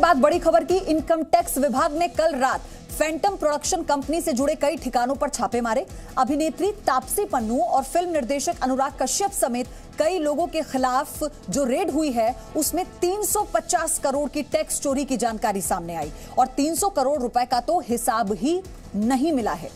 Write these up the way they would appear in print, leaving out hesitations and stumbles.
बाद बड़ी खबर की। इनकम टैक्स विभाग ने कल रात फैंटम प्रोडक्शन कंपनी से जुड़े कई ठिकानों पर छापे मारे। अभिनेत्री तापसी पन्नू और फिल्म निर्देशक अनुराग कश्यप समेत कई लोगों के खिलाफ जो रेड हुई है उसमें 350 करोड़ की टैक्स चोरी की जानकारी सामने आई और 300 करोड़ रुपए का तो हिसाब ही नहीं मिला है।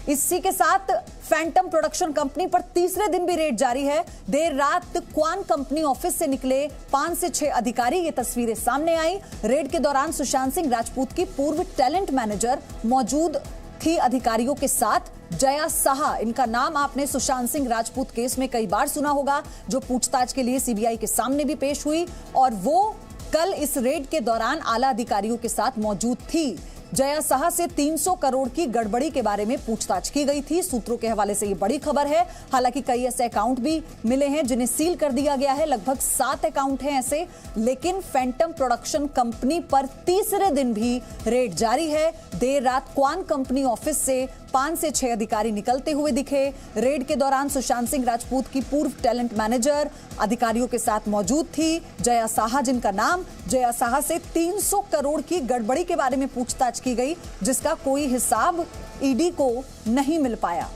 इसी के साथ फैंटम प्रोडक्शन कंपनी पर तीसरे दिन भी रेड जारी है। देर रात क्वान कंपनी ऑफिस से निकले 5 से 6 अधिकारी, ये तस्वीरें सामने आई। रेड के दौरान सुशांत सिंह राजपूत की पूर्व टैलेंट मैनेजर मौजूद थी अधिकारियों के साथ। जया साहा, इनका नाम आपने सुशांत सिंह राजपूत केस में कई बार सुना होगा, जो पूछताछ के लिए सीबीआई के सामने भी पेश हुई और वो कल इस रेड के दौरान आला अधिकारियों के साथ मौजूद थी। जया साहा से 300 करोड़ की गड़बड़ी के बारे में पूछताछ की गई थी। सूत्रों के हवाले से ये बड़ी खबर है। हालांकि कई ऐसे अकाउंट भी मिले हैं जिन्हें सील कर दिया गया है। लगभग 7 अकाउंट हैं ऐसे, लेकिन फैंटम प्रोडक्शन कंपनी पर तीसरे दिन भी रेड जारी है। देर रात क्वान कंपनी ऑफिस से 5 से 6 अधिकारी निकलते हुए दिखे। रेड के दौरान सुशांत सिंह राजपूत की पूर्व टैलेंट मैनेजर अधिकारियों के साथ मौजूद थी। जया साहा, जिनका नाम, जया साहा से 300 करोड़ की गड़बड़ी के बारे में पूछताछ की गई, जिसका कोई हिसाब ईडी को नहीं मिल पाया।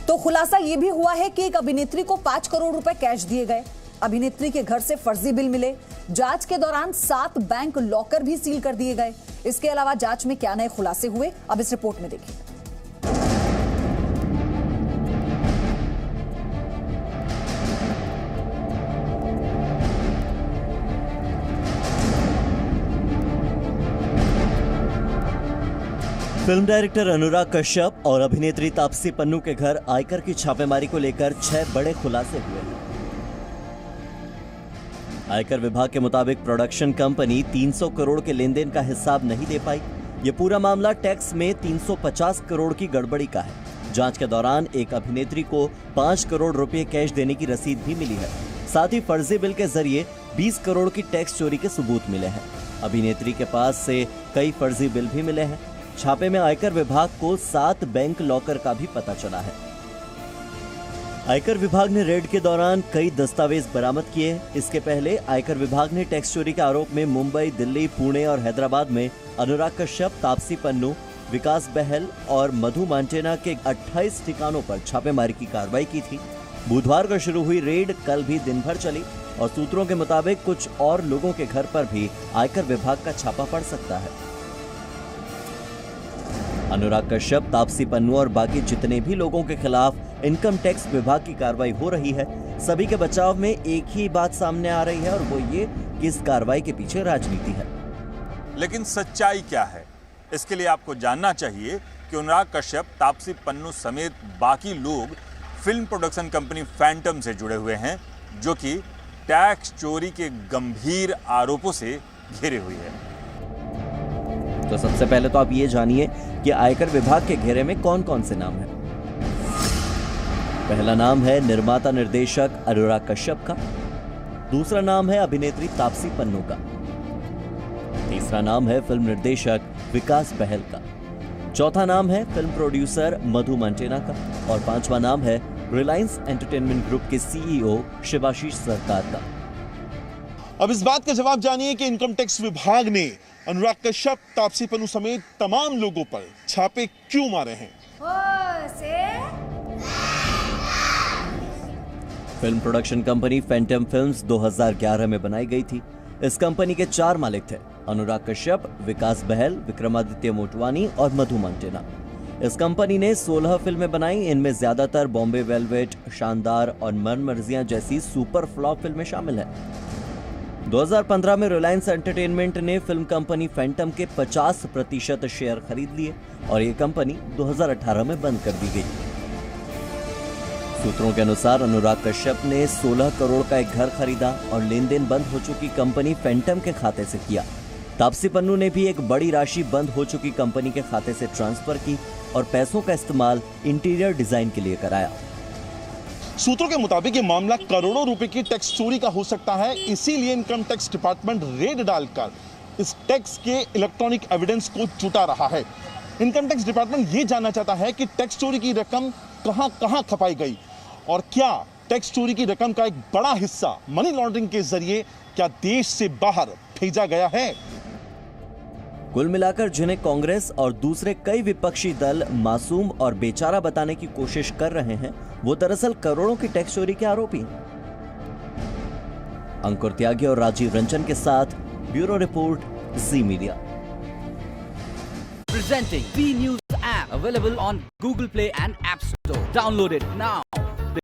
तो खुलासा यह भी हुआ है कि एक अभिनेत्री को 5 करोड़ रुपए कैश दिए गए। अभिनेत्री के घर से फर्जी बिल मिले। जांच के दौरान 7 बैंक लॉकर भी सील कर दिए गए। इसके अलावा जांच में क्या नए खुलासे हुए, अब इस रिपोर्ट में देखिए। फिल्म डायरेक्टर अनुराग कश्यप और अभिनेत्री तापसी पन्नू के घर आयकर की छापेमारी को लेकर 6 बड़े खुलासे हुए हैं। आयकर विभाग के मुताबिक प्रोडक्शन कंपनी 300 करोड़ के लेन देन का हिसाब नहीं दे पाई। यह पूरा मामला टैक्स में 350 करोड़ की गड़बड़ी का है। जांच के दौरान एक अभिनेत्री को 5 करोड़ रुपए कैश देने की रसीद भी मिली है। साथ ही फर्जी बिल के जरिए 20 करोड़ की टैक्स चोरी के सबूत मिले हैं। अभिनेत्री के पास से कई फर्जी बिल भी मिले हैं। छापे में आयकर विभाग को 7 बैंक लॉकर का भी पता चला है। आयकर विभाग ने रेड के दौरान कई दस्तावेज बरामद किए। इसके पहले आयकर विभाग ने टैक्स चोरी के आरोप में मुंबई, दिल्ली, पुणे और हैदराबाद में अनुराग कश्यप, तापसी पन्नू, विकास बहल और मधु मंटेना के 28 ठिकानों पर छापेमारी की कार्रवाई की थी। बुधवार को शुरू हुई रेड कल भी दिन भर चली और सूत्रों के मुताबिक कुछ और लोगों के घर पर भी आयकर विभाग का छापा पड़ सकता है। अनुराग कश्यप, तापसी पन्नू और बाकी जितने भी लोगों के खिलाफ इनकम टैक्स विभाग की कार्रवाई हो रही है, सभी के बचाव में एक ही बात सामने आ रही है और वो ये कि इस कार्रवाई के पीछे राजनीति है। लेकिन सच्चाई क्या है, इसके लिए आपको जानना चाहिए कि अनुराग कश्यप, तापसी पन्नू समेत बाकी लोग फिल्म प्रोडक्शन कंपनी फैंटम से जुड़े हुए हैं, जो कि टैक्स चोरी के गंभीर आरोपों से घिरे हुई है। तो सबसे पहले तो आप ये जानिए कि आयकर विभाग के घेरे में कौन कौन से नाम हैं। पहला नाम है निर्माता निर्देशक अनुराग कश्यप का। दूसरा नाम है अभिनेत्री तापसी पन्नू का। तीसरा नाम है फिल्म निर्देशक विकास बहल का। चौथा नाम है फिल्म प्रोड्यूसर मधु मंटेना का और 5वां नाम है रिलायंस एंटरटेनमेंट ग्रुप के सीईओ शिवाशीष सरकार का। अब इस बात का जवाब जानिए कि इनकम टैक्स विभाग ने अनुराग कश्यप, तापसी पन्नू समेत तमाम लोगों पर छापे क्यों मारे हैं। Film production company Phantom films 2011 में बनाई गई थी। इस कंपनी के 4 मालिक थे, अनुराग कश्यप, विकास बहल, विक्रमादित्य मोटवानी और मधु मंटेना। इस कंपनी ने 16 फिल्में बनाई। इनमें ज्यादातर बॉम्बे वेलवेट, शानदार और मन मर्जियां जैसी सुपर फ्लॉप फिल्में शामिल हैं। 2015 में रिलायंस एंटरटेनमेंट ने फिल्म कंपनी फैंटम के 50% शेयर खरीद लिए और ये कंपनी 2018 में बंद कर दी गई। सूत्रों के अनुसार अनुराग कश्यप ने 16 करोड़ का एक घर खरीदा और लेन देन बंद हो चुकी कंपनी फैंटम के खाते से किया। तापसी पन्नू ने भी एक बड़ी राशि बंद हो चुकी कंपनी के खाते से ट्रांसफर की और पैसों का इस्तेमाल इंटीरियर डिजाइन के लिए कराया। सूत्रों के मुताबिक ये मामला करोड़ों रुपए की टैक्स चोरी का हो सकता है। इसीलिए इनकम टैक्स डिपार्टमेंट रेड डालकर इस टैक्स के इलेक्ट्रॉनिक एविडेंस को जुटा रहा है। इनकम टैक्स डिपार्टमेंट ये जानना चाहता है कि टैक्स चोरी की रकम कहां खपाई गई और क्या टैक्स चोरी की रकम का एक बड़ा हिस्सा मनी लॉन्ड्रिंग के जरिए क्या देश से बाहर भेजा गया है। कुल मिलाकर जिन्हें कांग्रेस और दूसरे कई विपक्षी दल मासूम और बेचारा बताने की कोशिश कर रहे हैं, वो दरअसल करोड़ों की टैक्स चोरी के आरोपी हैं। अंकुर त्यागी और राजीव रंजन के साथ bureau report, ji media. Presenting B News app, available on Google Play and App Store. Download it now.